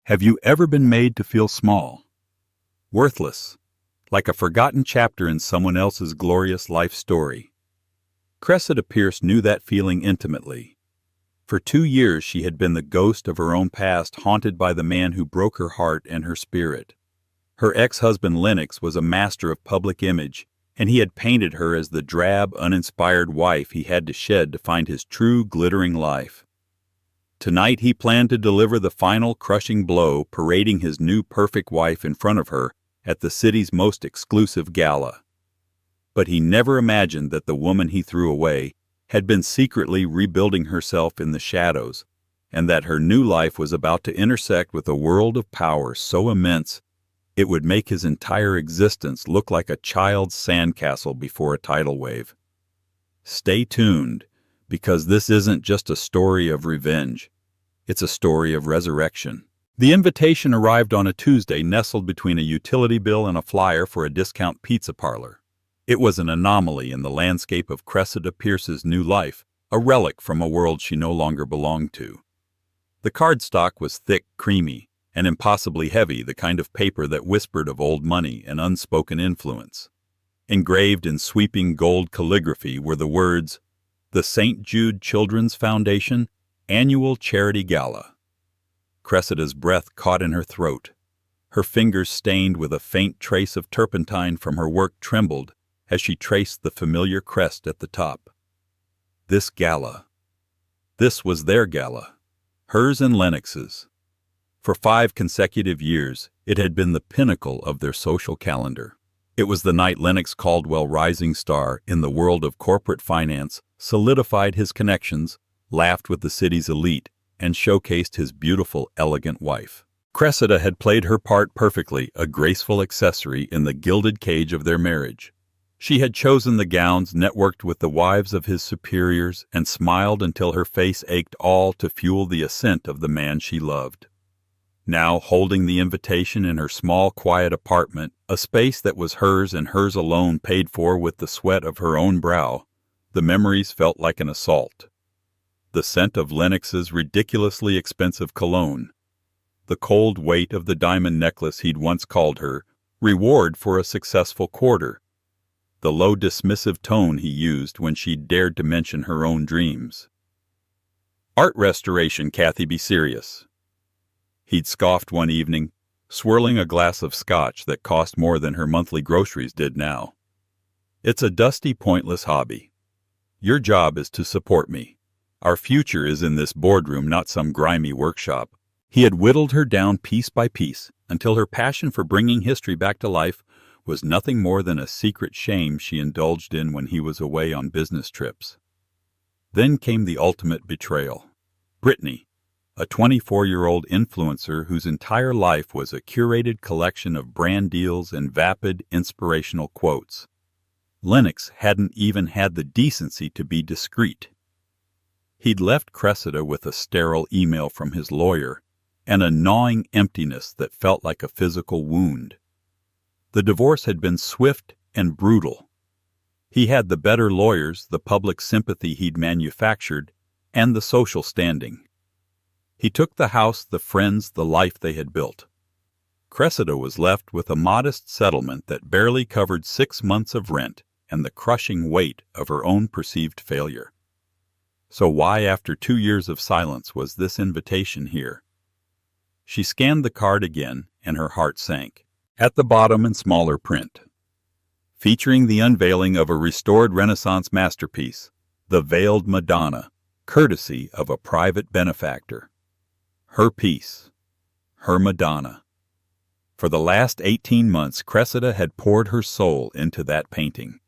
Have you ever been made to feel small, worthless, like a forgotten chapter in someone else's glorious life story? Cressida Pierce knew that feeling intimately. For 2 years she had been the ghost of her own past, haunted by the man who broke her heart and her spirit. Her ex-husband Lennox was a master of public image, and he had painted her as the drab, uninspired wife he had to shed to find his true, glittering life. Tonight he planned to deliver the final crushing blow, parading his new perfect wife in front of her at the city's most exclusive gala. But he never imagined that the woman he threw away had been secretly rebuilding herself in the shadows, and that her new life was about to intersect with a world of power so immense it would make his entire existence look like a child's sandcastle before a tidal wave. Stay tuned, because this isn't just a story of revenge. It's a story of resurrection. The invitation arrived on a Tuesday, nestled between a utility bill and a flyer for a discount pizza parlor. It was an anomaly in the landscape of Cressida Pierce's new life, a relic from a world she no longer belonged to. The cardstock was thick, creamy, and impossibly heavy, the kind of paper that whispered of old money and unspoken influence. Engraved in sweeping gold calligraphy were the words, "The St. Jude Children's Foundation Annual Charity Gala." Cressida's breath caught in her throat. Her fingers, stained with a faint trace of turpentine from her work, trembled as she traced the familiar crest at the top. This gala. This was their gala, hers and Lennox's. For 5 consecutive years, it had been the pinnacle of their social calendar. It was the night Lennox Caldwell, rising star in the world of corporate finance, solidified his connections, laughed with the city's elite, and showcased his beautiful, elegant wife. Cressida had played her part perfectly, a graceful accessory in the gilded cage of their marriage. She had chosen the gowns, networked with the wives of his superiors, and smiled until her face ached, all to fuel the ascent of the man she loved. Now, holding the invitation in her small, quiet apartment, a space that was hers and hers alone, paid for with the sweat of her own brow, the memories felt like an assault. The scent of Lennox's ridiculously expensive cologne, the cold weight of the diamond necklace he'd once called her reward for a successful quarter, the low dismissive tone he used when she dared to mention her own dreams. "Art restoration, Kathy, be serious," he'd scoffed one evening, swirling a glass of scotch that cost more than her monthly groceries did now. "It's a dusty, pointless hobby. Your job is to support me. Our future is in this boardroom, not some grimy workshop." He had whittled her down piece by piece until her passion for bringing history back to life was nothing more than a secret shame she indulged in when he was away on business trips. Then came the ultimate betrayal. Brittany, a 24-year-old influencer whose entire life was a curated collection of brand deals and vapid, inspirational quotes. Lennox hadn't even had the decency to be discreet. He'd left Cressida with a sterile email from his lawyer and a gnawing emptiness that felt like a physical wound. The divorce had been swift and brutal. He had the better lawyers, the public sympathy he'd manufactured, and the social standing. He took the house, the friends, the life they had built. Cressida was left with a modest settlement that barely covered 6 months of rent and the crushing weight of her own perceived failure. So why, after 2 years of silence, was this invitation here? She scanned the card again, and her heart sank. At the bottom, in smaller print, featuring the unveiling of a restored Renaissance masterpiece, the Veiled Madonna, courtesy of a private benefactor. Her piece. Her Madonna. For the last 18 months, Cressida had poured her soul into that painting.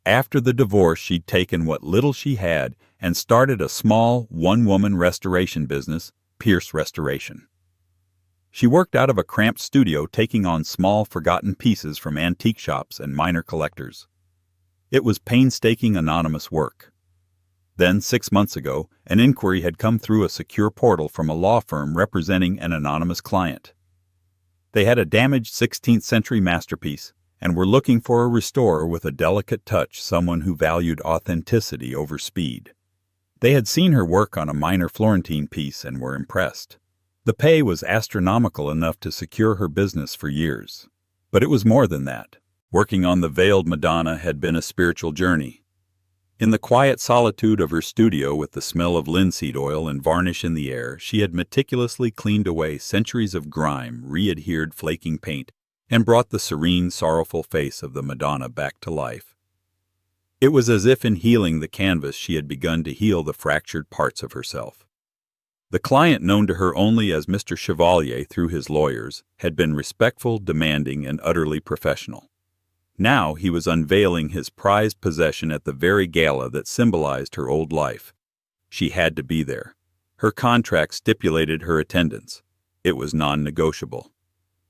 After the divorce, she'd taken what little she had and started a small, one-woman restoration business, Pierce Restoration. She worked out of a cramped studio, taking on small, forgotten pieces from antique shops and minor collectors. It was painstaking, anonymous work. Then, 6 months ago, an inquiry had come through a secure portal from a law firm representing an anonymous client. They had a damaged 16th-century masterpiece and were looking for a restorer with a delicate touch, someone who valued authenticity over speed. They had seen her work on a minor Florentine piece and were impressed. The pay was astronomical enough to secure her business for years. But it was more than that. Working on the veiled Madonna had been a spiritual journey. In the quiet solitude of her studio with the smell of linseed oil and varnish in the air, she had meticulously cleaned away centuries of grime, re-adhered flaking paint, and brought the serene, sorrowful face of the Madonna back to life. It was as if in healing the canvas she had begun to heal the fractured parts of herself. The client, known to her only as Mr. Chevalier through his lawyers, had been respectful, demanding, and utterly professional. Now he was unveiling his prized possession at the very gala that symbolized her old life. She had to be there. Her contract stipulated her attendance. It was non-negotiable.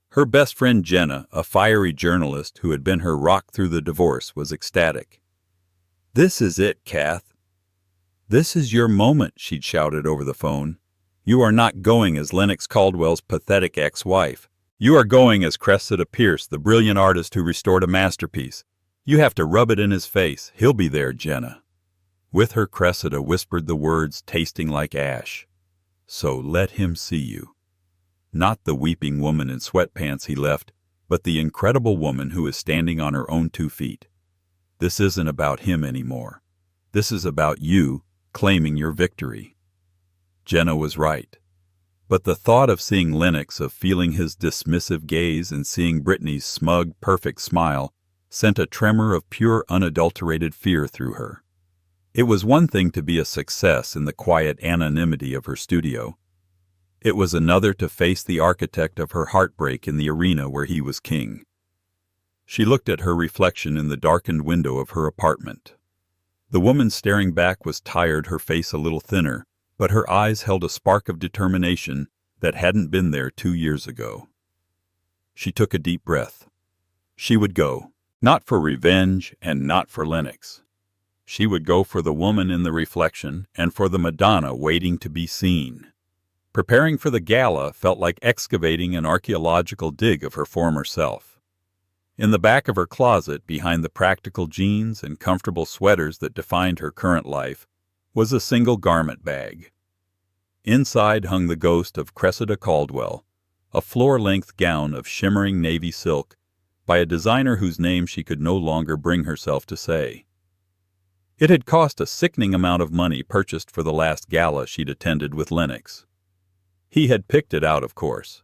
Her best friend Jenna, a fiery journalist who had been her rock through the divorce, was ecstatic. "This is it, Kath. This is your moment," she'd shouted over the phone. "You are not going as Lennox Caldwell's pathetic ex-wife. You are going as Cressida Pierce, the brilliant artist who restored a masterpiece. You have to rub it in his face. He'll be there, Jenna." With her, Cressida whispered the words tasting like ash. "So let him see you." Not the weeping woman in sweatpants he left, but the incredible woman who is standing on her own 2 feet. This isn't about him anymore. This is about you claiming your victory. Jenna was right. But the thought of seeing Lennox, of feeling his dismissive gaze and seeing Brittany's smug, perfect smile, sent a tremor of pure, unadulterated fear through her. It was one thing to be a success in the quiet anonymity of her studio. It was another to face the architect of her heartbreak in the arena where he was king. She looked at her reflection in the darkened window of her apartment. The woman staring back was tired, her face a little thinner, but her eyes held a spark of determination that hadn't been there 2 years ago. She took a deep breath. She would go, not for revenge and not for Lennox. She would go for the woman in the reflection and for the Madonna waiting to be seen. Preparing for the gala felt like excavating an archaeological dig of her former self. In the back of her closet, behind the practical jeans and comfortable sweaters that defined her current life, was a single garment bag. Inside hung the ghost of Cressida Caldwell, a floor-length gown of shimmering navy silk by a designer whose name she could no longer bring herself to say. It had cost a sickening amount of money purchased for the last gala she'd attended with Lennox. He had picked it out, of course.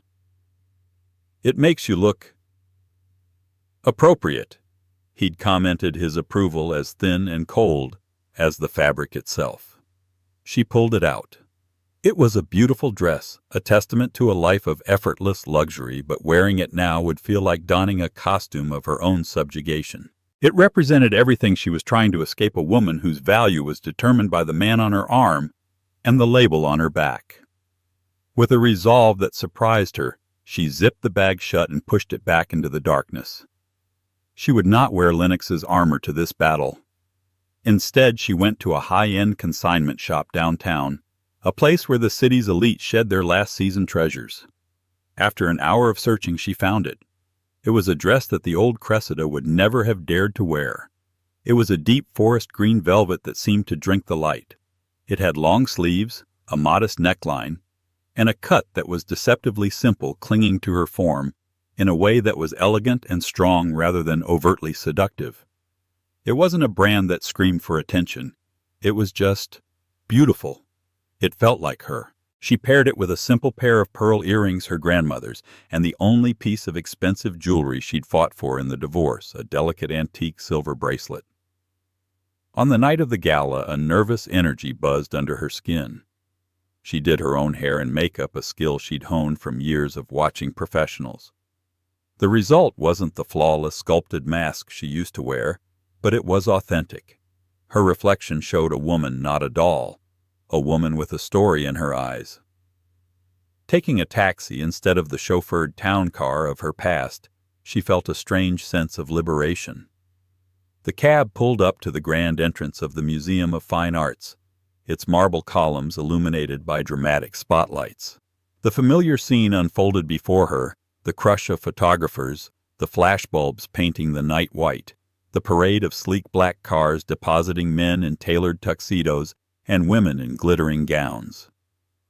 "It makes you look appropriate," he'd commented, his approval as thin and cold as the fabric itself. She pulled it out. It was a beautiful dress, a testament to a life of effortless luxury, but wearing it now would feel like donning a costume of her own subjugation. It represented everything she was trying to escape, a woman whose value was determined by the man on her arm and the label on her back. With a resolve that surprised her, she zipped the bag shut and pushed it back into the darkness. She would not wear Lennox's armor to this battle. Instead, she went to a high-end consignment shop downtown, a place where the city's elite shed their last season treasures. After an hour of searching, she found it. It was a dress that the old Cressida would never have dared to wear. It was a deep forest green velvet that seemed to drink the light. It had long sleeves, a modest neckline, and a cut that was deceptively simple, clinging to her form in a way that was elegant and strong rather than overtly seductive. It wasn't a brand that screamed for attention. It was just beautiful. It felt like her. She paired it with a simple pair of pearl earrings, her grandmother's, and the only piece of expensive jewelry she'd fought for in the divorce, a delicate antique silver bracelet. On the night of the gala, a nervous energy buzzed under her skin. She did her own hair and makeup, a skill she'd honed from years of watching professionals. The result wasn't the flawless, sculpted mask she used to wear, but it was authentic. Her reflection showed a woman, not a doll, a woman with a story in her eyes. Taking a taxi instead of the chauffeured town car of her past, she felt a strange sense of liberation. The cab pulled up to the grand entrance of the Museum of Fine Arts, its marble columns illuminated by dramatic spotlights. The familiar scene unfolded before her, the crush of photographers, the flashbulbs painting the night white, the parade of sleek black cars depositing men in tailored tuxedos and women in glittering gowns.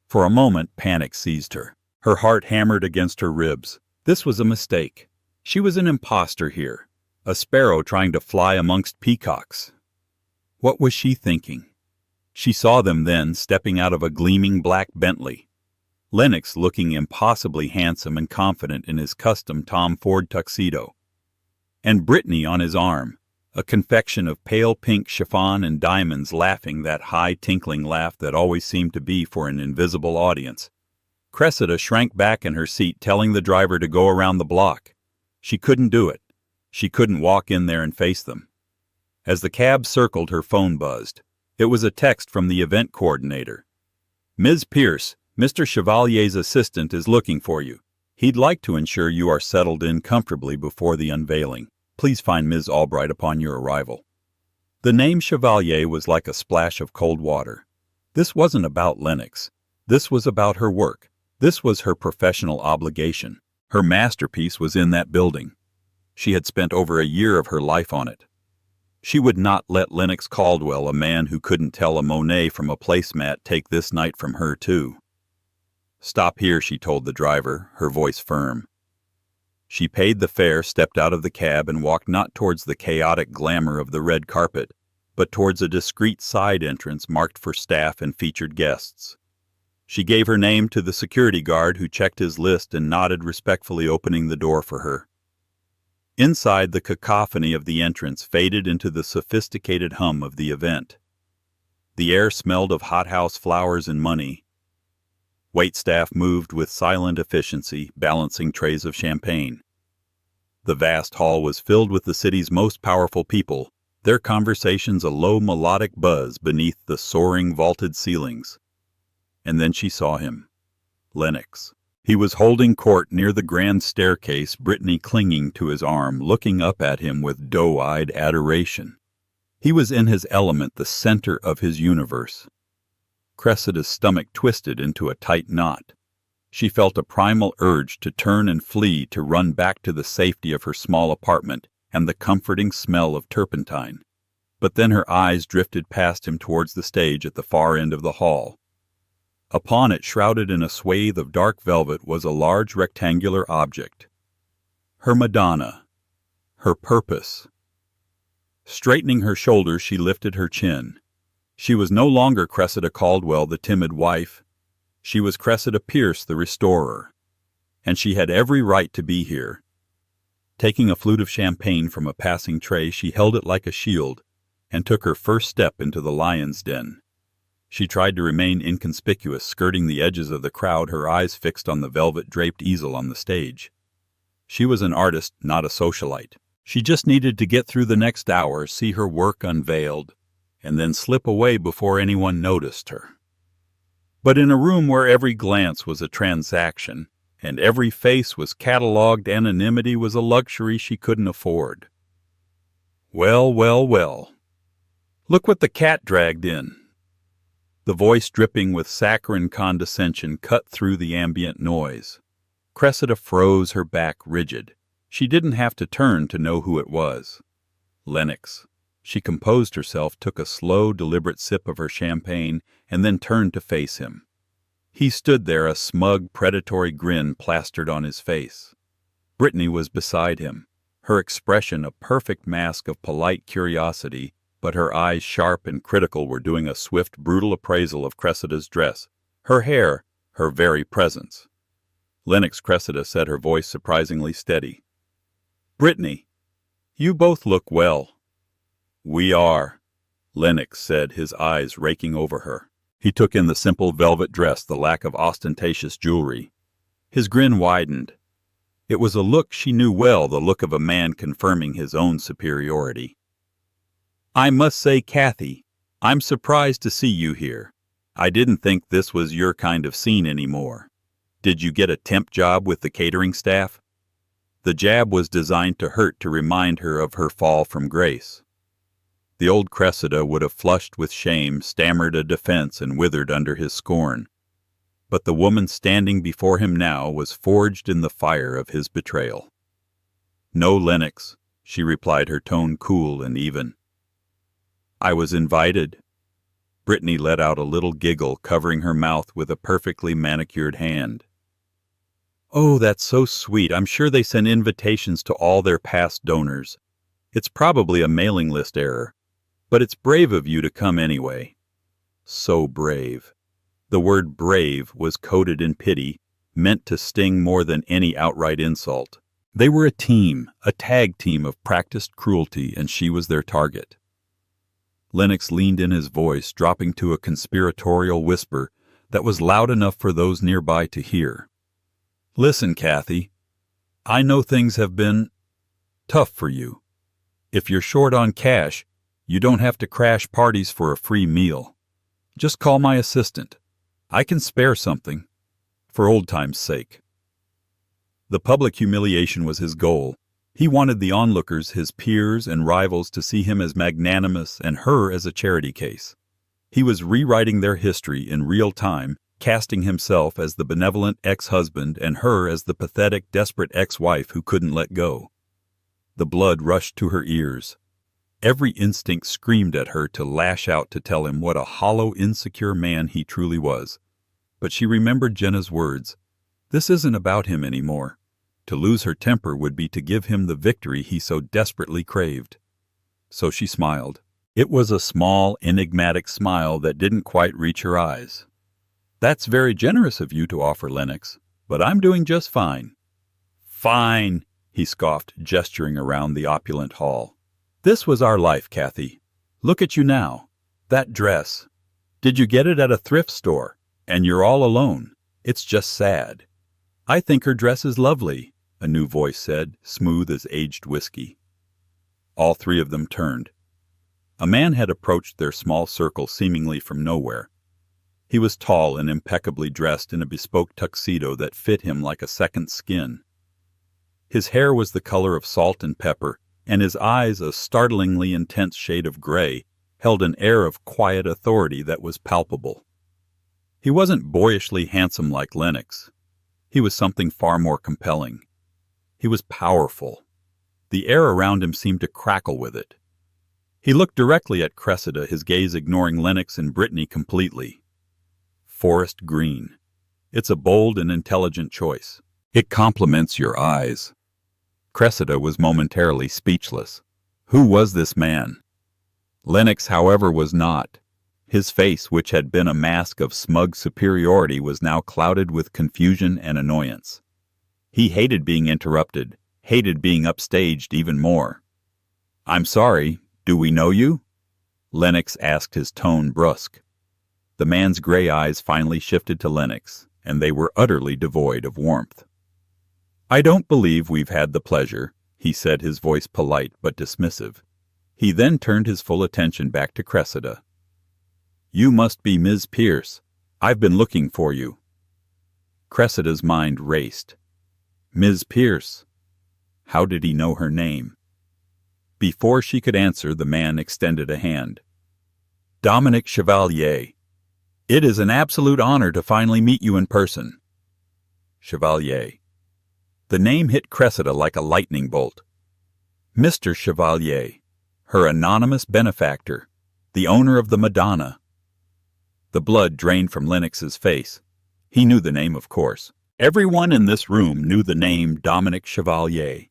For a moment, panic seized her. Her heart hammered against her ribs. This was a mistake. She was an imposter here, a sparrow trying to fly amongst peacocks. What was she thinking? She saw them then, stepping out of a gleaming black Bentley. Lennox looking impossibly handsome and confident in his custom Tom Ford tuxedo. And Brittany on his arm, a confection of pale pink chiffon and diamonds, laughing that high tinkling laugh that always seemed to be for an invisible audience. Cressida shrank back in her seat, telling the driver to go around the block. She couldn't do it. She couldn't walk in there and face them. As the cab circled, her phone buzzed. It was a text from the event coordinator. "Ms. Pierce, Mr. Chevalier's assistant is looking for you. He'd like to ensure you are settled in comfortably before the unveiling. Please find Ms. Albright upon your arrival." The name Chevalier was like a splash of cold water. This wasn't about Lennox. This was about her work. This was her professional obligation. Her masterpiece was in that building. She had spent over a year of her life on it. She would not let Lennox Caldwell, a man who couldn't tell a Monet from a placemat, take this night from her too. "Stop here," she told the driver, her voice firm. She paid the fare, stepped out of the cab, and walked not towards the chaotic glamour of the red carpet, but towards a discreet side entrance marked for staff and featured guests. She gave her name to the security guard, who checked his list and nodded respectfully, opening the door for her. Inside, the cacophony of the entrance faded into the sophisticated hum of the event. The air smelled of hothouse flowers and money. Waitstaff moved with silent efficiency, balancing trays of champagne. The vast hall was filled with the city's most powerful people, their conversations a low melodic buzz beneath the soaring vaulted ceilings. And then she saw him. Lennox. He was holding court near the grand staircase, Brittany clinging to his arm, looking up at him with doe-eyed adoration. He was in his element, the center of his universe. Cressida's stomach twisted into a tight knot. She felt a primal urge to turn and flee, to run back to the safety of her small apartment and the comforting smell of turpentine. But then her eyes drifted past him towards the stage at the far end of the hall. Upon it, shrouded in a swathe of dark velvet, was a large rectangular object. Her Madonna. Her purpose. Straightening her shoulders, she lifted her chin. She was no longer Cressida Caldwell, the timid wife. She was Cressida Pierce, the restorer. And she had every right to be here. Taking a flute of champagne from a passing tray, she held it like a shield, and took her first step into the lion's den. She tried to remain inconspicuous, skirting the edges of the crowd, her eyes fixed on the velvet-draped easel on the stage. She was an artist, not a socialite. She just needed to get through the next hour, see her work unveiled, and then slip away before anyone noticed her. But in a room where every glance was a transaction, and every face was catalogued, anonymity was a luxury she couldn't afford. "Well, well, well. Look what the cat dragged in." The voice, dripping with saccharine condescension, cut through the ambient noise. Cressida froze, her back rigid. She didn't have to turn to know who it was. Lennox. She composed herself, took a slow, deliberate sip of her champagne, and then turned to face him. He stood there, a smug, predatory grin plastered on his face. Brittany was beside him, her expression a perfect mask of polite curiosity, but her eyes, sharp and critical, were doing a swift, brutal appraisal of Cressida's dress, her hair, her very presence. "Lennox," Cressida said, her voice surprisingly steady. "Brittany, you both look well." "We are," Lennox said, his eyes raking over her. He took in the simple velvet dress, the lack of ostentatious jewelry. His grin widened. It was a look she knew well, the look of a man confirming his own superiority. "I must say, Kathy, I'm surprised to see you here. I didn't think this was your kind of scene anymore. Did you get a temp job with the catering staff?" The jab was designed to hurt, to remind her of her fall from grace. The old Cressida would have flushed with shame, stammered a defense, and withered under his scorn. But the woman standing before him now was forged in the fire of his betrayal. "No, Lennox," she replied, her tone cool and even. "I was invited." Brittany let out a little giggle, covering her mouth with a perfectly manicured hand. Oh, that's so sweet. I'm sure they send invitations to all their past donors. It's probably a mailing list error, but it's brave of you to come anyway. So brave. The word brave was coded in pity, meant to sting more than any outright insult. They were a team, a tag team of practiced cruelty, and she was their target. Lennox leaned in, his voice dropping to a conspiratorial whisper that was loud enough for those nearby to hear. Listen, Kathy, I know things have been tough for you. If you're short on cash, you don't have to crash parties for a free meal. Just call my assistant. I can spare something, for old time's sake. The public humiliation was his goal. He wanted the onlookers, his peers and rivals, to see him as magnanimous and her as a charity case. He was rewriting their history in real time, casting himself as the benevolent ex-husband and her as the pathetic, desperate ex-wife who couldn't let go. The blood rushed to her ears. Every instinct screamed at her to lash out to tell him what a hollow, insecure man he truly was. But she remembered Jenna's words. This isn't about him anymore. To lose her temper would be to give him the victory he so desperately craved. So she smiled. It was a small, enigmatic smile that didn't quite reach her eyes. That's very generous of you to offer, Lennox, but I'm doing just fine. Fine, he scoffed, gesturing around the opulent hall. This was our life, Kathy. Look at you now. That dress. Did you get it at a thrift store? And you're all alone. It's just sad. I think her dress is lovely, a new voice said, smooth as aged whiskey. All three of them turned. A man had approached their small circle seemingly from nowhere. He was tall and impeccably dressed in a bespoke tuxedo that fit him like a second skin. His hair was the color of salt and pepper, and his eyes, a startlingly intense shade of gray, held an air of quiet authority that was palpable. He wasn't boyishly handsome like Lennox. He was something far more compelling. He was powerful. The air around him seemed to crackle with it. He looked directly at Cressida, his gaze ignoring Lennox and Brittany completely. Forest green. It's a bold and intelligent choice. It complements your eyes. Cressida was momentarily speechless. Who was this man? Lennox, however, was not. His face, which had been a mask of smug superiority, was now clouded with confusion and annoyance. He hated being interrupted, hated being upstaged even more. I'm sorry, do we know you? Lennox asked, his tone brusque. The man's gray eyes finally shifted to Lennox, and they were utterly devoid of warmth. I don't believe we've had the pleasure, he said, his voice polite but dismissive. He then turned his full attention back to Cressida. You must be Ms. Pierce. I've been looking for you. Cressida's mind raced. Ms. Pierce. How did he know her name? Before she could answer, the man extended a hand. Dominic Chevalier. It is an absolute honor to finally meet you in person. Chevalier. The name hit Cressida like a lightning bolt. Mr. Chevalier, her anonymous benefactor, the owner of the Madonna. The blood drained from Lennox's face. He knew the name, of course. Everyone in this room knew the name Dominic Chevalier.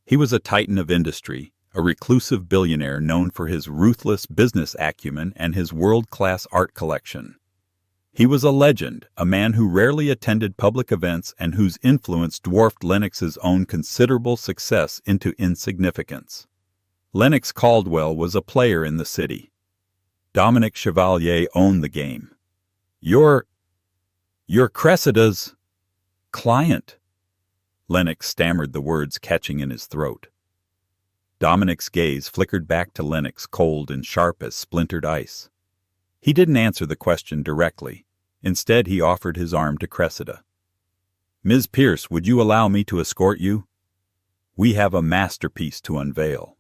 He was a titan of industry, a reclusive billionaire known for his ruthless business acumen and his world-class art collection. He was a legend, a man who rarely attended public events and whose influence dwarfed Lennox's own considerable success into insignificance. Lennox Caldwell was a player in the city. Dominic Chevalier owned the game. You're Cressida's client. Lennox stammered the words, catching in his throat. Dominic's gaze flickered back to Lennox, cold and sharp as splintered ice. He didn't answer the question directly. Instead, he offered his arm to Cressida. Ms. Pierce, would you allow me to escort you? We have a masterpiece to unveil.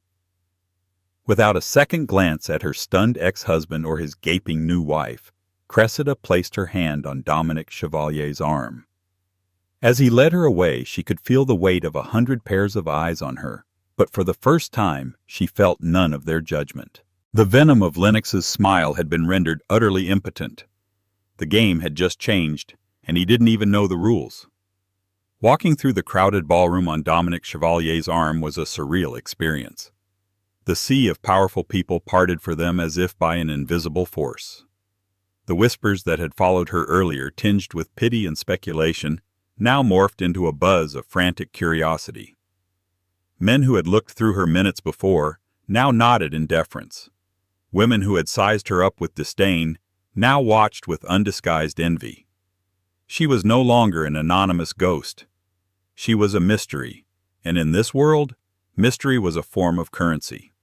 Without a second glance at her stunned ex-husband or his gaping new wife, Cressida placed her hand on Dominic Chevalier's arm. As he led her away, she could feel the weight of 100 pairs of eyes on her, but for the first time, she felt none of their judgment. The venom of Lennox's smile had been rendered utterly impotent. The game had just changed, and he didn't even know the rules. Walking through the crowded ballroom on Dominic Chevalier's arm was a surreal experience. The sea of powerful people parted for them as if by an invisible force. The whispers that had followed her earlier, tinged with pity and speculation, now morphed into a buzz of frantic curiosity. Men who had looked through her minutes before now nodded in deference. Women who had sized her up with disdain now watched with undisguised envy. She was no longer an anonymous ghost. She was a mystery, and in this world, mystery was a form of currency.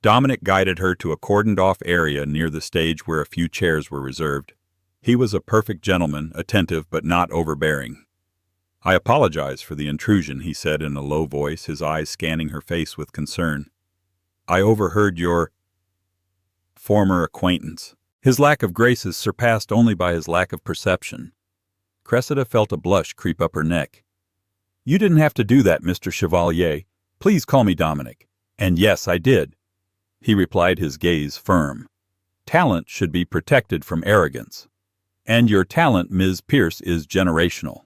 Dominic guided her to a cordoned-off area near the stage where a few chairs were reserved. He was a perfect gentleman, attentive but not overbearing. "I apologize for the intrusion," he said in a low voice, his eyes scanning her face with concern. "I overheard your former acquaintance." His lack of grace is surpassed only by his lack of perception. Cressida felt a blush creep up her neck. "You didn't have to do that, Mr. Chevalier. Please call me Dominic." "And yes, I did," he replied, his gaze firm. "Talent should be protected from arrogance. And your talent, Ms. Pierce, is generational."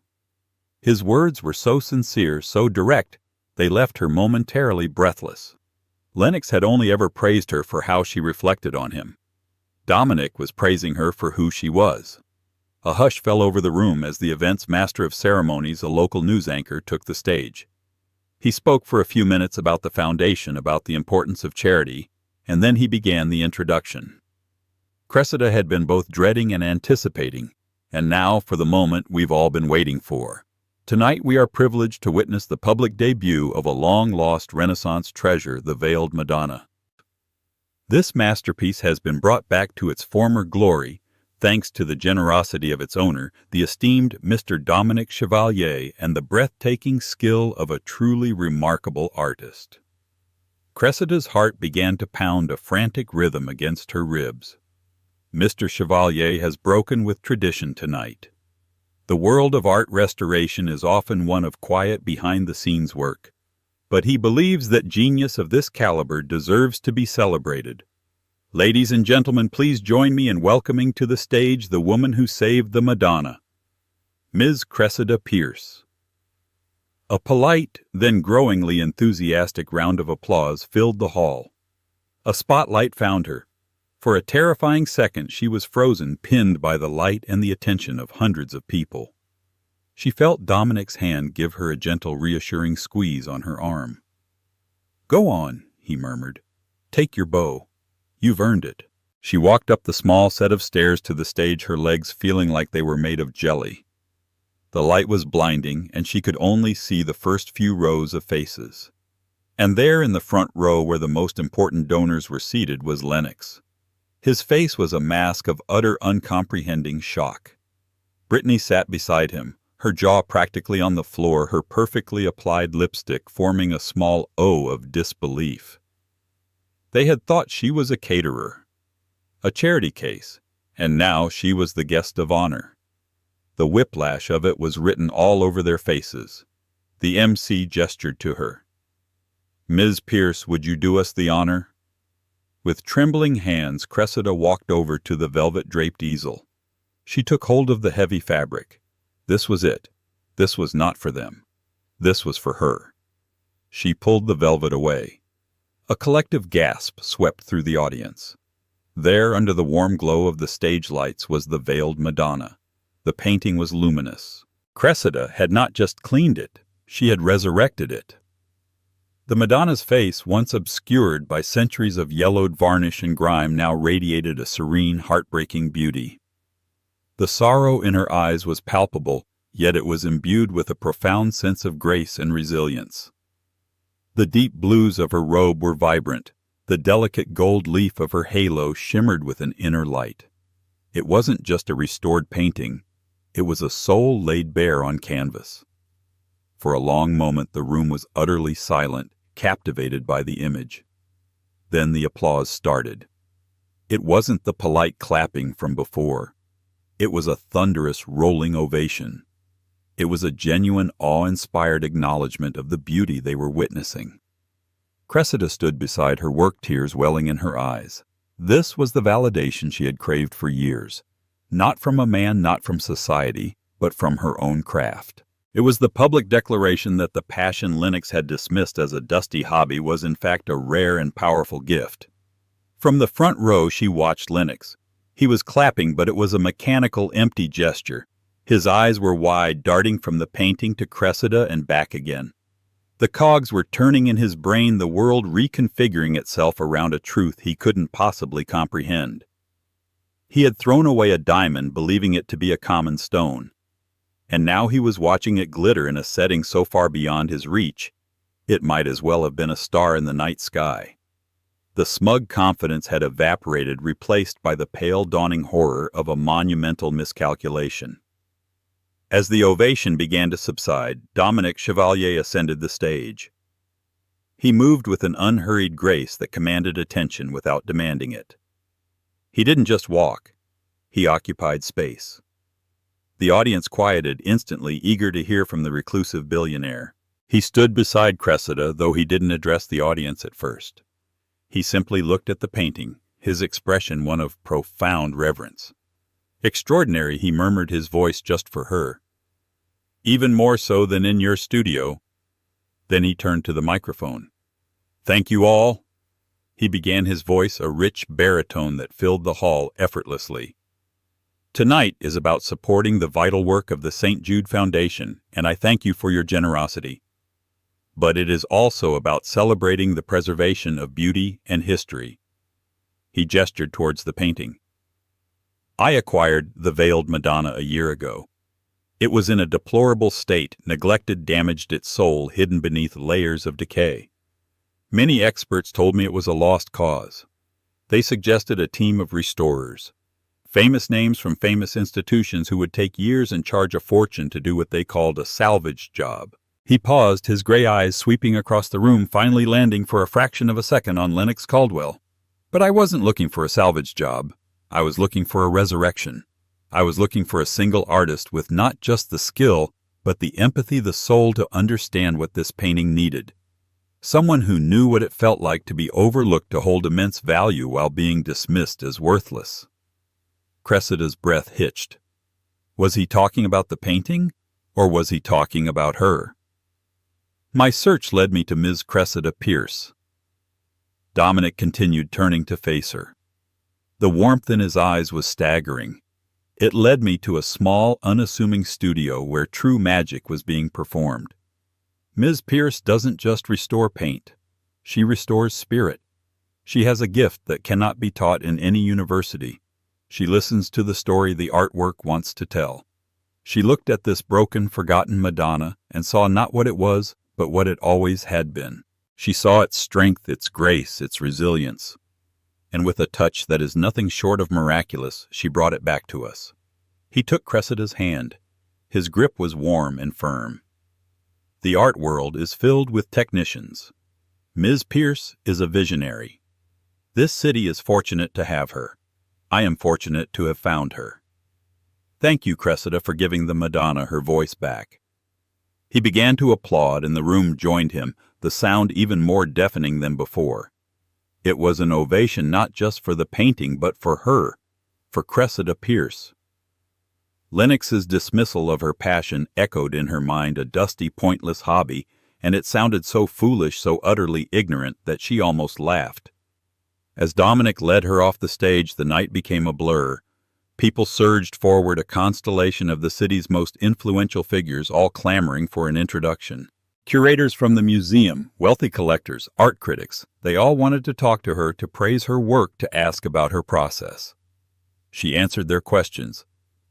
His words were so sincere, so direct, they left her momentarily breathless. Lennox had only ever praised her for how she reflected on him. Dominic was praising her for who she was. A hush fell over the room as the event's master of ceremonies, a local news anchor, took the stage. He spoke for a few minutes about the foundation, about the importance of charity, and then he began the introduction. Cressida had been both dreading and anticipating, and now for the moment we've all been waiting for. Tonight we are privileged to witness the public debut of a long-lost Renaissance treasure, the Veiled Madonna. This masterpiece has been brought back to its former glory thanks to the generosity of its owner, the esteemed Mr. Dominic Chevalier, and the breathtaking skill of a truly remarkable artist. Cressida's heart began to pound a frantic rhythm against her ribs. Mr. Chevalier has broken with tradition tonight. The world of art restoration is often one of quiet behind-the-scenes work, but he believes that genius of this caliber deserves to be celebrated. Ladies and gentlemen, please join me in welcoming to the stage the woman who saved the Madonna, Ms. Cressida Pierce. A polite, then growingly enthusiastic round of applause filled the hall. A spotlight found her. For a terrifying second she was frozen, pinned by the light and the attention of hundreds of people. She felt Dominic's hand give her a gentle, reassuring squeeze on her arm. "Go on," he murmured. "Take your bow. You've earned it." She walked up the small set of stairs to the stage, her legs feeling like they were made of jelly. The light was blinding, and she could only see the first few rows of faces. And there in the front row where the most important donors were seated was Lennox. His face was a mask of utter uncomprehending shock. Brittany sat beside him, her jaw practically on the floor, her perfectly applied lipstick forming a small O of disbelief. They had thought she was a caterer, a charity case, and now she was the guest of honor. The whiplash of it was written all over their faces. The MC gestured to her. "Ms. Pierce, would you do us the honor?" With trembling hands, Cressida walked over to the velvet-draped easel. She took hold of the heavy fabric. This was it. This was not for them. This was for her. She pulled the velvet away. A collective gasp swept through the audience. There, under the warm glow of the stage lights, was the Veiled Madonna. The painting was luminous. Cressida had not just cleaned it, she had resurrected it. The Madonna's face, once obscured by centuries of yellowed varnish and grime, now radiated a serene, heartbreaking beauty. The sorrow in her eyes was palpable, yet it was imbued with a profound sense of grace and resilience. The deep blues of her robe were vibrant. The delicate gold leaf of her halo shimmered with an inner light. It wasn't just a restored painting. It was a soul laid bare on canvas. For a long moment the room was utterly silent, captivated by the image. Then the applause started. It wasn't the polite clapping from before. It was a thunderous, rolling ovation. It was a genuine, awe-inspired acknowledgement of the beauty they were witnessing. Cressida stood beside her work, tears welling in her eyes. This was the validation she had craved for years. Not from a man, not from society, but from her own craft. It was the public declaration that the passion Lennox had dismissed as a dusty hobby was in fact a rare and powerful gift. From the front row she watched Lennox. He was clapping, but it was a mechanical, empty gesture. His eyes were wide, darting from the painting to Cressida and back again. The cogs were turning in his brain, the world reconfiguring itself around a truth he couldn't possibly comprehend. He had thrown away a diamond, believing it to be a common stone. And now he was watching it glitter in a setting so far beyond his reach, it might as well have been a star in the night sky. The smug confidence had evaporated, replaced by the pale dawning horror of a monumental miscalculation. As the ovation began to subside, Dominic Chevalier ascended the stage. He moved with an unhurried grace that commanded attention without demanding it. He didn't just walk, he occupied space. The audience quieted instantly, eager to hear from the reclusive billionaire. He stood beside Cressida, though he didn't address the audience at first. He simply looked at the painting, his expression one of profound reverence. "Extraordinary," he murmured, his voice just for her. "Even more so than in your studio." Then he turned to the microphone. "Thank you all." He began, his voice a rich baritone that filled the hall effortlessly. "Tonight is about supporting the vital work of the St. Jude Foundation, and I thank you for your generosity. But it is also about celebrating the preservation of beauty and history." He gestured towards the painting. "I acquired the Veiled Madonna a year ago. It was in a deplorable state, neglected, damaged, its soul hidden beneath layers of decay. Many experts told me it was a lost cause. They suggested a team of restorers, famous names from famous institutions who would take years and charge a fortune to do what they called a salvage job." He paused, his gray eyes sweeping across the room, finally landing for a fraction of a second on Lennox Caldwell. "But I wasn't looking for a salvage job. I was looking for a resurrection. I was looking for a single artist with not just the skill, but the empathy, the soul to understand what this painting needed. Someone who knew what it felt like to be overlooked, to hold immense value while being dismissed as worthless." Cressida's breath hitched. Was he talking about the painting, or was he talking about her? "My search led me to Ms. Cressida Pierce." Dominic continued, turning to face her. The warmth in his eyes was staggering. "It led me to a small, unassuming studio where true magic was being performed. Ms. Pierce doesn't just restore paint. She restores spirit. She has a gift that cannot be taught in any university. She listens to the story the artwork wants to tell. She looked at this broken, forgotten Madonna and saw not what it was, but what it always had been. She saw its strength, its grace, its resilience. And with a touch that is nothing short of miraculous, she brought it back to us." He took Cressida's hand. His grip was warm and firm. "The art world is filled with technicians. Ms. Pierce is a visionary. This city is fortunate to have her. I am fortunate to have found her. Thank you, Cressida, for giving the Madonna her voice back." He began to applaud, and the room joined him, the sound even more deafening than before. It was an ovation not just for the painting, but for her, for Cressida Pierce. Lennox's dismissal of her passion echoed in her mind, a dusty, pointless hobby, and it sounded so foolish, so utterly ignorant, that she almost laughed. As Dominic led her off the stage, the night became a blur. People surged forward, a constellation of the city's most influential figures, all clamoring for an introduction. Curators from the museum, wealthy collectors, art critics, they all wanted to talk to her, to praise her work, to ask about her process. She answered their questions,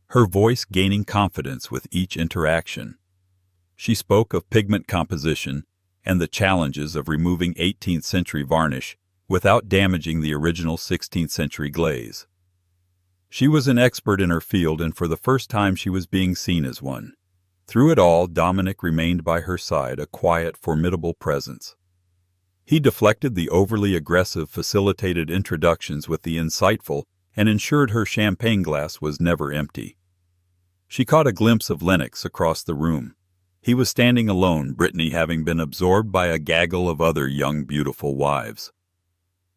her voice gaining confidence with each interaction. She spoke of pigment composition and the challenges of removing 18th century varnish without damaging the original 16th century glaze. She was an expert in her field, and for the first time she was being seen as one. Through it all, Dominic remained by her side, a quiet, formidable presence. He deflected the overly aggressive, facilitated introductions with the insightful, and ensured her champagne glass was never empty. She caught a glimpse of Lennox across the room. He was standing alone, Brittany having been absorbed by a gaggle of other young, beautiful wives.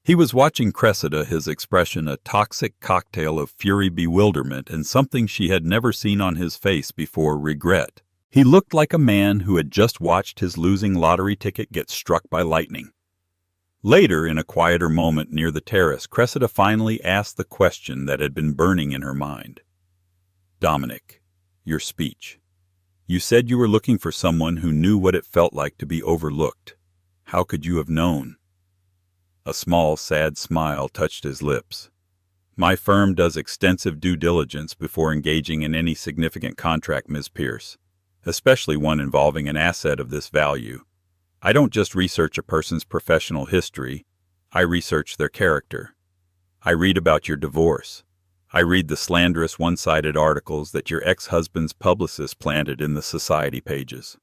He was watching Cressida, his expression a toxic cocktail of fury, bewilderment, and something she had never seen on his face before, regret. He looked like a man who had just watched his losing lottery ticket get struck by lightning. Later, in a quieter moment near the terrace, Cressida finally asked the question that had been burning in her mind. "Dominic, your speech. You said you were looking for someone who knew what it felt like to be overlooked. How could you have known?" A small, sad smile touched his lips. "My firm does extensive due diligence before engaging in any significant contract, Ms. Pierce, especially one involving an asset of this value. I don't just research a person's professional history, I research their character. I read about your divorce. I read the slanderous one-sided articles that your ex-husband's publicist planted in the society pages.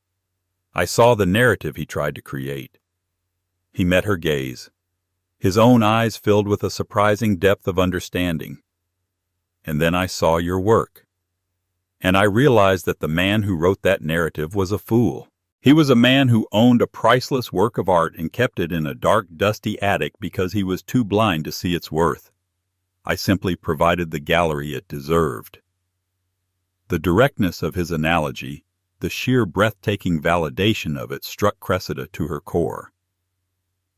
I saw the narrative he tried to create." He met her gaze. His own eyes filled with a surprising depth of understanding. "And then I saw your work. And I realized that the man who wrote that narrative was a fool. He was a man who owned a priceless work of art and kept it in a dark, dusty attic because he was too blind to see its worth. I simply provided the gallery it deserved." The directness of his analogy, the sheer breathtaking validation of it, struck Cressida to her core.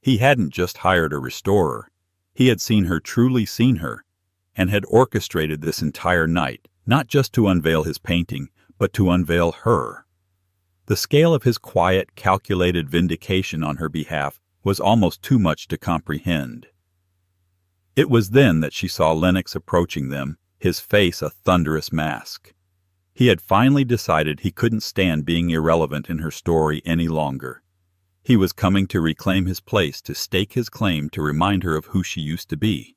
He hadn't just hired a restorer. He had truly seen her, and had orchestrated this entire night, not just to unveil his painting, but to unveil her. The scale of his quiet, calculated vindication on her behalf was almost too much to comprehend. It was then that she saw Lennox approaching them, his face a thunderous mask. He had finally decided he couldn't stand being irrelevant in her story any longer. He was coming to reclaim his place, to stake his claim, to remind her of who she used to be.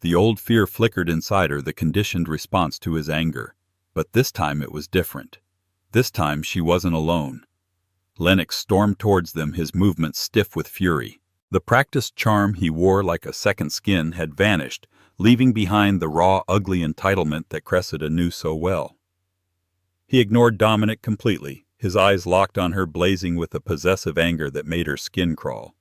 The old fear flickered inside her, the conditioned response to his anger. But this time it was different. This time she wasn't alone. Lennox stormed towards them, his movements stiff with fury. The practiced charm he wore like a second skin had vanished, leaving behind the raw, ugly entitlement that Cressida knew so well. He ignored Dominic completely, his eyes locked on her, blazing with a possessive anger that made her skin crawl.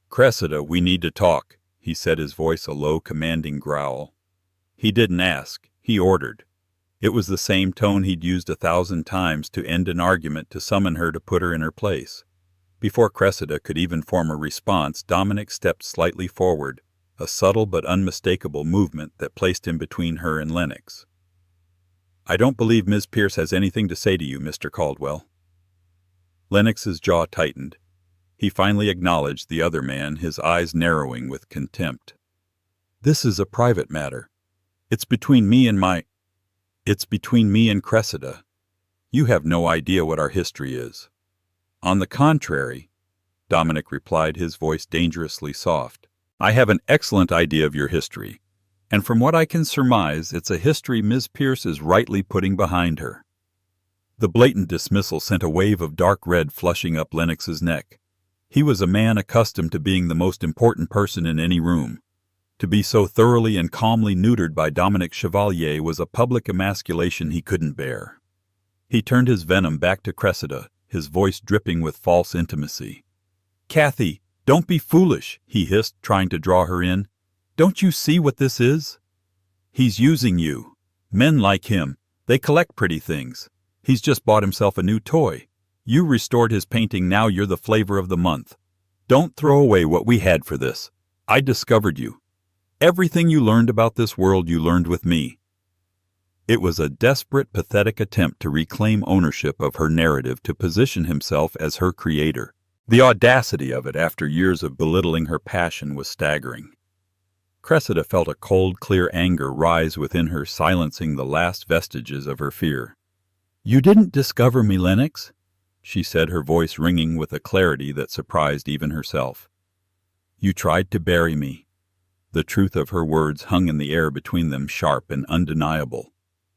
"Cressida, we need to talk," he said, his voice a low, commanding growl. He didn't ask, he ordered. It was the same tone he'd used 1,000 times to end an argument, to summon her, to put her in her place. Before Cressida could even form a response, Dominic stepped slightly forward, a subtle but unmistakable movement that placed him between her and Lennox. "I don't believe Ms. Pierce has anything to say to you, Mr. Caldwell." Lennox's jaw tightened. He finally acknowledged the other man, his eyes narrowing with contempt. "This is a private matter. It's between me and Cressida. You have no idea what our history is." "On the contrary," Dominic replied, his voice dangerously soft, "I have an excellent idea of your history. And from what I can surmise, it's a history Ms. Pierce is rightly putting behind her." The blatant dismissal sent a wave of dark red flushing up Lennox's neck. He was a man accustomed to being the most important person in any room. To be so thoroughly and calmly neutered by Dominic Chevalier was a public emasculation he couldn't bear. He turned his venom back to Cressida, his voice dripping with false intimacy. "Kathy, don't be foolish," he hissed, trying to draw her in. "Don't you see what this is? He's using you. Men like him, they collect pretty things. He's just bought himself a new toy. You restored his painting, now you're the flavor of the month. Don't throw away what we had for this. I discovered you. Everything you learned about this world you learned with me." It was a desperate, pathetic attempt to reclaim ownership of her narrative, to position himself as her creator. The audacity of it, after years of belittling her passion, was staggering. Cressida felt a cold, clear anger rise within her, silencing the last vestiges of her fear. "You didn't discover me, Lennox," she said, her voice ringing with a clarity that surprised even herself. "You tried to bury me." The truth of her words hung in the air between them, sharp and undeniable.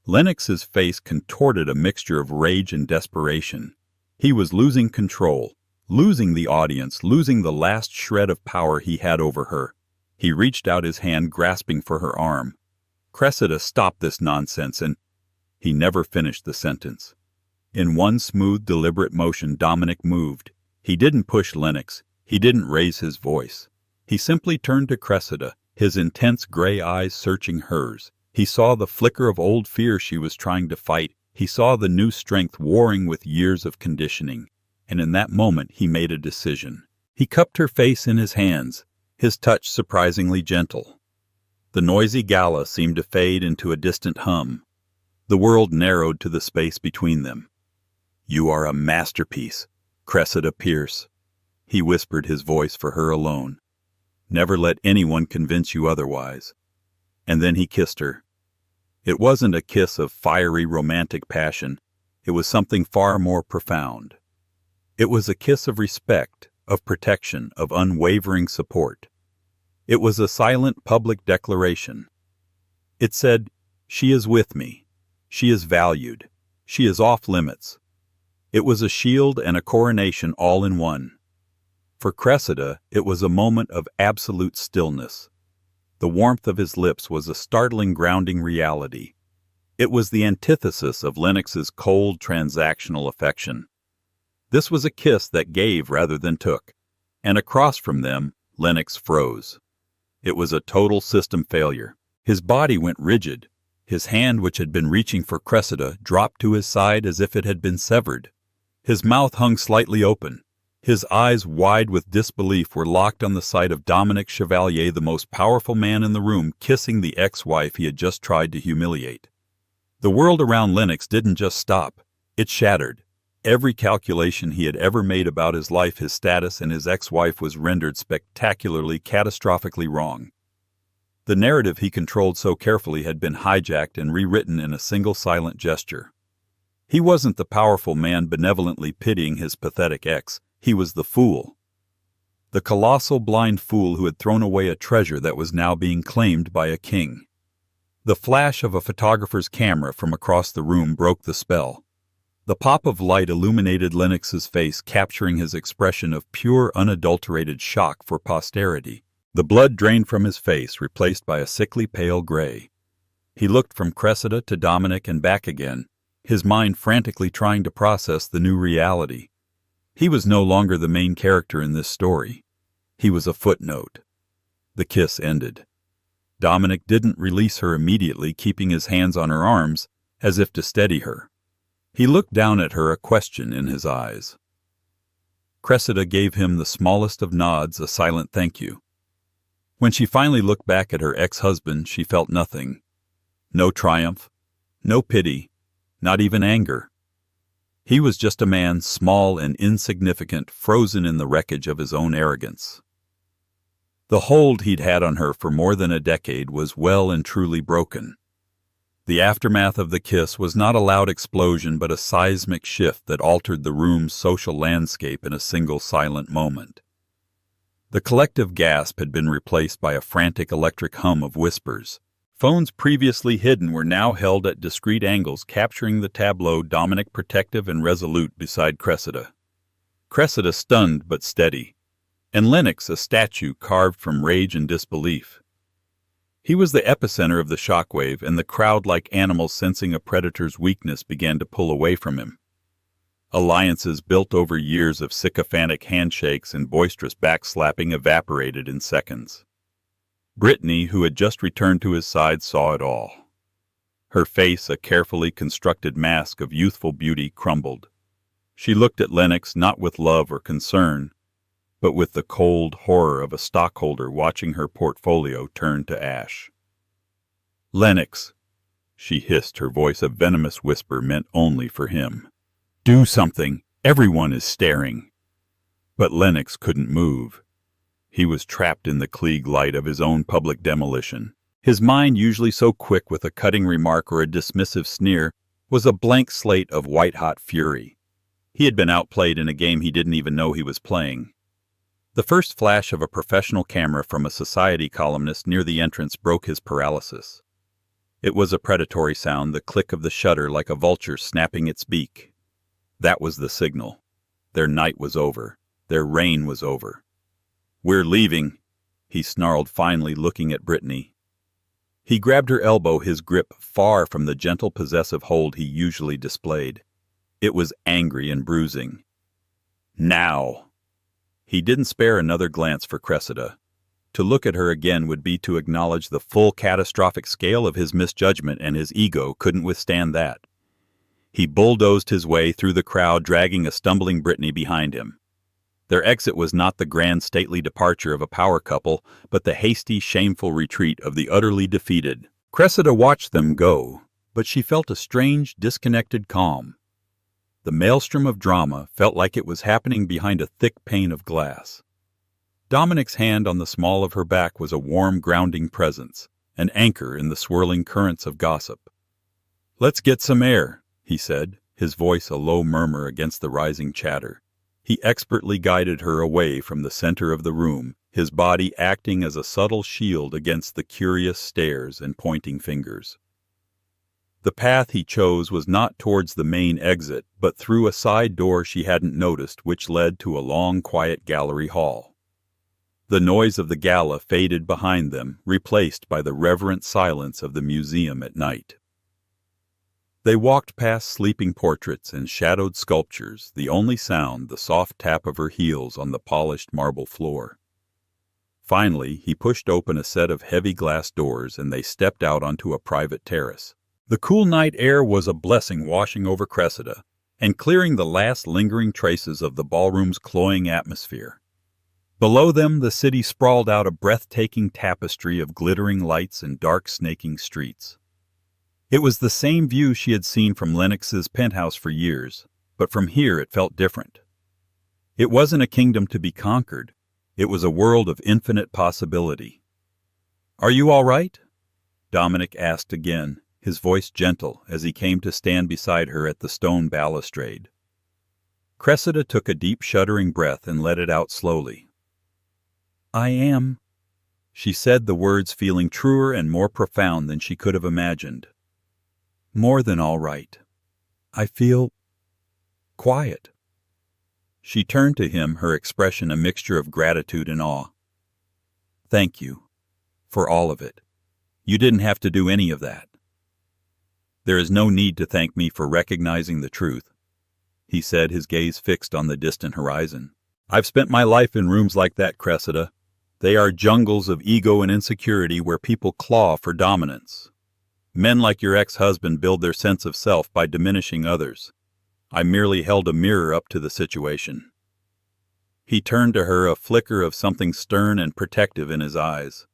Lennox's face contorted a mixture of rage and desperation. He was losing control, losing the audience, losing the last shred of power he had over her. He reached out his hand, grasping for her arm. "Cressida, stop this nonsense," and he never finished the sentence. In one smooth, deliberate motion, Dominic moved. He didn't push Lennox. He didn't raise his voice. He simply turned to Cressida, his intense gray eyes searching hers. He saw the flicker of old fear she was trying to fight, He saw the new strength warring with years of conditioning, and in that moment he made a decision. He cupped her face in his hands, his touch surprisingly gentle. The noisy gala seemed to fade into a distant hum. The world narrowed to the space between them. "You are a masterpiece, Cressida Pierce," he whispered, his voice for her alone. "Never let anyone convince you otherwise." And then he kissed her. It wasn't a kiss of fiery romantic passion. It was something far more profound. It was a kiss of respect, of protection, of unwavering support. It was a silent public declaration. It said, "She is with me. She is valued. She is off limits." It was a shield and a coronation all in one. For Cressida, it was a moment of absolute stillness. The warmth of his lips was a startling grounding reality. It was the antithesis of Lennox's cold transactional affection. This was a kiss that gave rather than took, and across from them, Lennox froze. It was a total system failure. His body went rigid. His hand, which had been reaching for Cressida, dropped to his side as if it had been severed. His mouth hung slightly open. His eyes, wide with disbelief, were locked on the sight of Dominic Chevalier, the most powerful man in the room, kissing the ex-wife he had just tried to humiliate. The world around Lennox didn't just stop. It shattered. Every calculation he had ever made about his life, his status, and his ex-wife was rendered spectacularly, catastrophically wrong. The narrative he controlled so carefully had been hijacked and rewritten in a single silent gesture. He wasn't the powerful man benevolently pitying his pathetic ex. He was the fool. The colossal blind fool who had thrown away a treasure that was now being claimed by a king. The flash of a photographer's camera from across the room broke the spell. The pop of light illuminated Lennox's face, capturing his expression of pure, unadulterated shock for posterity. The blood drained from his face, replaced by a sickly pale gray. He looked from Cressida to Dominic and back again, his mind frantically trying to process the new reality. He was no longer the main character in this story. He was a footnote. The kiss ended. Dominic didn't release her immediately, keeping his hands on her arms, as if to steady her. He looked down at her, a question in his eyes. Cressida gave him the smallest of nods, a silent thank you. When she finally looked back at her ex-husband, she felt nothing. No triumph, no pity, not even anger. He was just a man, small and insignificant, frozen in the wreckage of his own arrogance. The hold he'd had on her for more than a decade was well and truly broken. The aftermath of the kiss was not a loud explosion, but a seismic shift that altered the room's social landscape in a single silent moment. The collective gasp had been replaced by a frantic electric hum of whispers. Phones previously hidden were now held at discreet angles, capturing the tableau, Dominic protective and resolute beside Cressida. Cressida stunned but steady, and Lennox a statue carved from rage and disbelief. He was the epicenter of the shockwave, and the crowd, like animals sensing a predator's weakness, began to pull away from him. Alliances built over years of sycophantic handshakes and boisterous backslapping evaporated in seconds. Brittany, who had just returned to his side, saw it all. Her face, a carefully constructed mask of youthful beauty, crumbled. She looked at Lennox not with love or concern, but with the cold horror of a stockholder watching her portfolio turn to ash. "Lennox," she hissed, her voice a venomous whisper meant only for him. "Do something! Everyone is staring!" But Lennox couldn't move. He was trapped in the Klieg light of his own public demolition. His mind, usually so quick with a cutting remark or a dismissive sneer, was a blank slate of white-hot fury. He had been outplayed in a game he didn't even know he was playing. The first flash of a professional camera from a society columnist near the entrance broke his paralysis. It was a predatory sound, the click of the shutter like a vulture snapping its beak. That was the signal. Their night was over. Their reign was over. "We're leaving," he snarled finally, looking at Brittany. He grabbed her elbow, his grip far from the gentle possessive hold he usually displayed. It was angry and bruising. "Now!" He didn't spare another glance for Cressida. To look at her again would be to acknowledge the full catastrophic scale of his misjudgment, and his ego couldn't withstand that. He bulldozed his way through the crowd, dragging a stumbling Brittany behind him. Their exit was not the grand stately departure of a power couple, but the hasty, shameful retreat of the utterly defeated. Cressida watched them go, but she felt a strange, disconnected calm. The maelstrom of drama felt like it was happening behind a thick pane of glass. Dominic's hand on the small of her back was a warm, grounding presence, an anchor in the swirling currents of gossip. "Let's get some air," he said, his voice a low murmur against the rising chatter. He expertly guided her away from the center of the room, his body acting as a subtle shield against the curious stares and pointing fingers. The path he chose was not towards the main exit, but through a side door she hadn't noticed, which led to a long, quiet gallery hall. The noise of the gala faded behind them, replaced by the reverent silence of the museum at night. They walked past sleeping portraits and shadowed sculptures, the only sound the soft tap of her heels on the polished marble floor. Finally, he pushed open a set of heavy glass doors and they stepped out onto a private terrace. The cool night air was a blessing, washing over Cressida and clearing the last lingering traces of the ballroom's cloying atmosphere. Below them, the city sprawled out, a breathtaking tapestry of glittering lights and dark, snaking streets. It was the same view she had seen from Lennox's penthouse for years, but from here it felt different. It wasn't a kingdom to be conquered. It was a world of infinite possibility. "Are you all right?" Dominic asked again, his voice gentle as he came to stand beside her at the stone balustrade. Cressida took a deep, shuddering breath and let it out slowly. "I am," she said, the words feeling truer and more profound than she could have imagined. "More than all right. I feel quiet." She turned to him, her expression a mixture of gratitude and awe. "Thank you. For all of it. You didn't have to do any of that." "There is no need to thank me for recognizing the truth," he said, his gaze fixed on the distant horizon. "I've spent my life in rooms like that, Cressida. They are jungles of ego and insecurity where people claw for dominance. Men like your ex-husband build their sense of self by diminishing others. I merely held a mirror up to the situation." He turned to her, a flicker of something stern and protective in his eyes.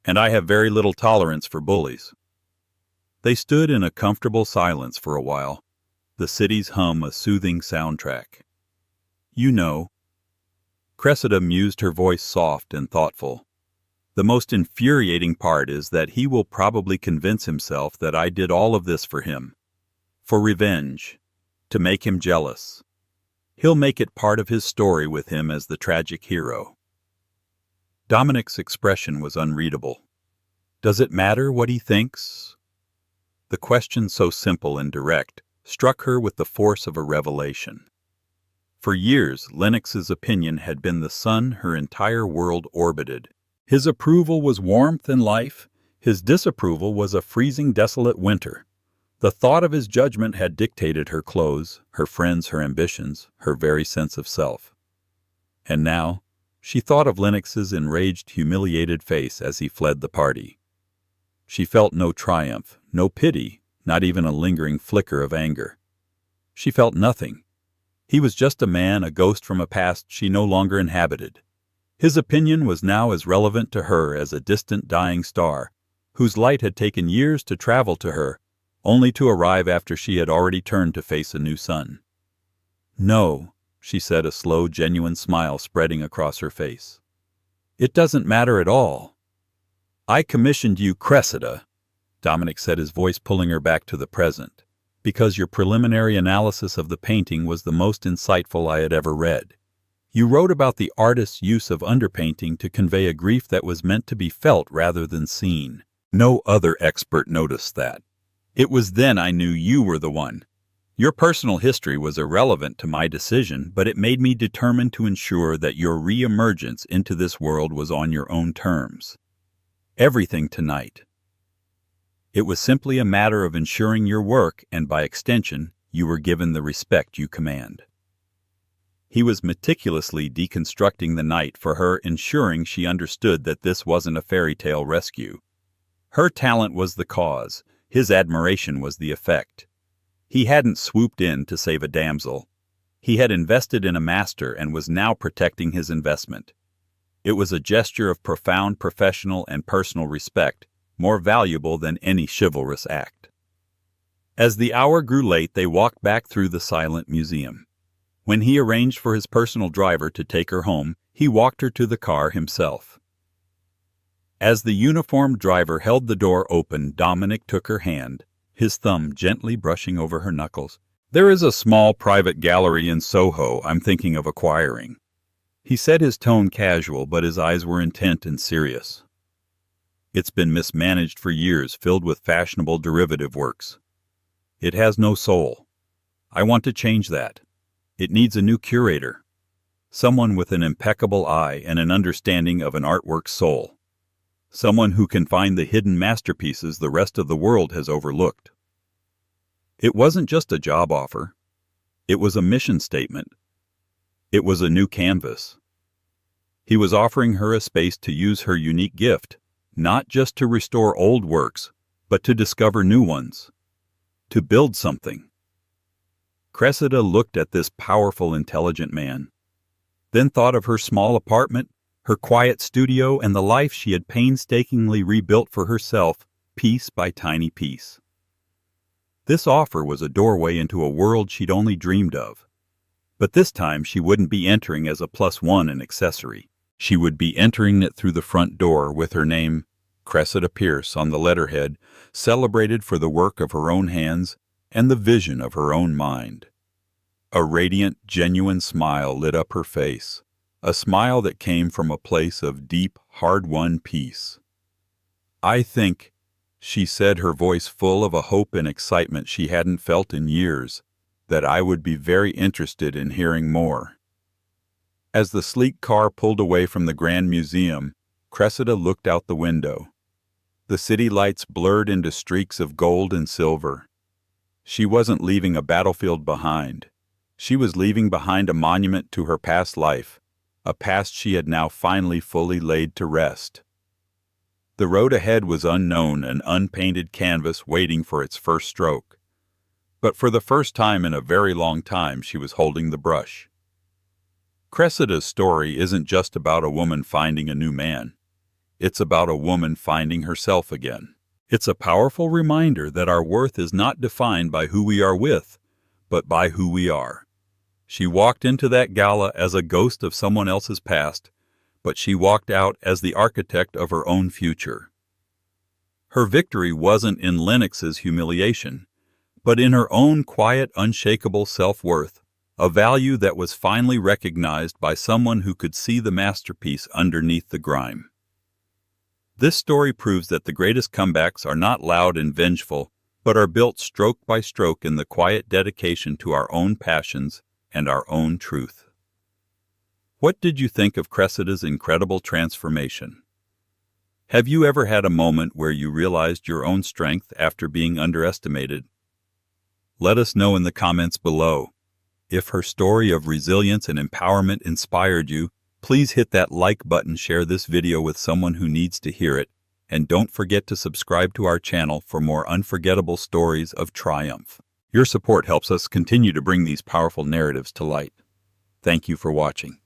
"And I have very little tolerance for bullies." They stood in a comfortable silence for a while, the city's hum a soothing soundtrack. "You know," Cressida mused, her voice soft and thoughtful, "the most infuriating part is that he will probably convince himself that I did all of this for him. For revenge. To make him jealous. He'll make it part of his story with him as the tragic hero." Dominic's expression was unreadable. Does it matter what he thinks? The question, so simple and direct, struck her with the force of a revelation. For years, Lennox's opinion had been the sun her entire world orbited. His approval was warmth and life. His disapproval was a freezing, desolate winter. The thought of his judgment had dictated her clothes, her friends, her ambitions, her very sense of self. And now, she thought of Lennox's enraged, humiliated face as he fled the party. She felt no triumph, no pity, not even a lingering flicker of anger. She felt nothing. He was just a man, a ghost from a past she no longer inhabited. His opinion was now as relevant to her as a distant dying star, whose light had taken years to travel to her, only to arrive after she had already turned to face a new sun. "No," she said, a slow, genuine smile spreading across her face. "It doesn't matter at all." "I commissioned you, Cressida," Dominic said, his voice pulling her back to the present, "because your preliminary analysis of the painting was the most insightful I had ever read. You wrote about the artist's use of underpainting to convey a grief that was meant to be felt rather than seen. No other expert noticed that. It was then I knew you were the one. Your personal history was irrelevant to my decision, but it made me determined to ensure that your re-emergence into this world was on your own terms. Everything tonight. It was simply a matter of ensuring your work, and by extension, you were given the respect you command." He was meticulously deconstructing the night for her, ensuring she understood that this wasn't a fairy tale rescue. Her talent was the cause, his admiration was the effect. He hadn't swooped in to save a damsel. He had invested in a master and was now protecting his investment. It was a gesture of profound professional and personal respect, more valuable than any chivalrous act. As the hour grew late, they walked back through the silent museum. When he arranged for his personal driver to take her home, he walked her to the car himself. As the uniformed driver held the door open, Dominic took her hand, his thumb gently brushing over her knuckles. "There is a small private gallery in Soho I'm thinking of acquiring." He said, his tone casual, but his eyes were intent and serious. "It's been mismanaged for years, filled with fashionable derivative works. It has no soul. I want to change that. It needs a new curator. Someone with an impeccable eye and an understanding of an artwork's soul. Someone who can find the hidden masterpieces the rest of the world has overlooked." It wasn't just a job offer. It was a mission statement. It was a new canvas. He was offering her a space to use her unique gift, not just to restore old works, but to discover new ones. To build something. Cressida looked at this powerful, intelligent man, then thought of her small apartment, her quiet studio, and the life she had painstakingly rebuilt for herself, piece by tiny piece. This offer was a doorway into a world she'd only dreamed of. But this time she wouldn't be entering as a +1 and accessory. She would be entering it through the front door with her name, Cressida Pierce, on the letterhead, celebrated for the work of her own hands and the vision of her own mind. A radiant, genuine smile lit up her face, a smile that came from a place of deep, hard-won peace. "I think," she said, her voice full of a hope and excitement she hadn't felt in years, "that I would be very interested in hearing more." As the sleek car pulled away from the Grand Museum, Cressida looked out the window. The city lights blurred into streaks of gold and silver. She wasn't leaving a battlefield behind. She was leaving behind a monument to her past life, a past she had now finally fully laid to rest. The road ahead was unknown, an unpainted canvas waiting for its first stroke. But for the first time in a very long time, she was holding the brush. Cressida's story isn't just about a woman finding a new man. It's about a woman finding herself again. It's a powerful reminder that our worth is not defined by who we are with, but by who we are. She walked into that gala as a ghost of someone else's past, but she walked out as the architect of her own future. Her victory wasn't in Lennox's humiliation, but in her own quiet, unshakable self-worth, a value that was finally recognized by someone who could see the masterpiece underneath the grime. This story proves that the greatest comebacks are not loud and vengeful, but are built stroke by stroke in the quiet dedication to our own passions and our own truth. What did you think of Cressida's incredible transformation? Have you ever had a moment where you realized your own strength after being underestimated? Let us know in the comments below. If her story of resilience and empowerment inspired you, please hit that like button, share this video with someone who needs to hear it, and don't forget to subscribe to our channel for more unforgettable stories of triumph. Your support helps us continue to bring these powerful narratives to light. Thank you for watching.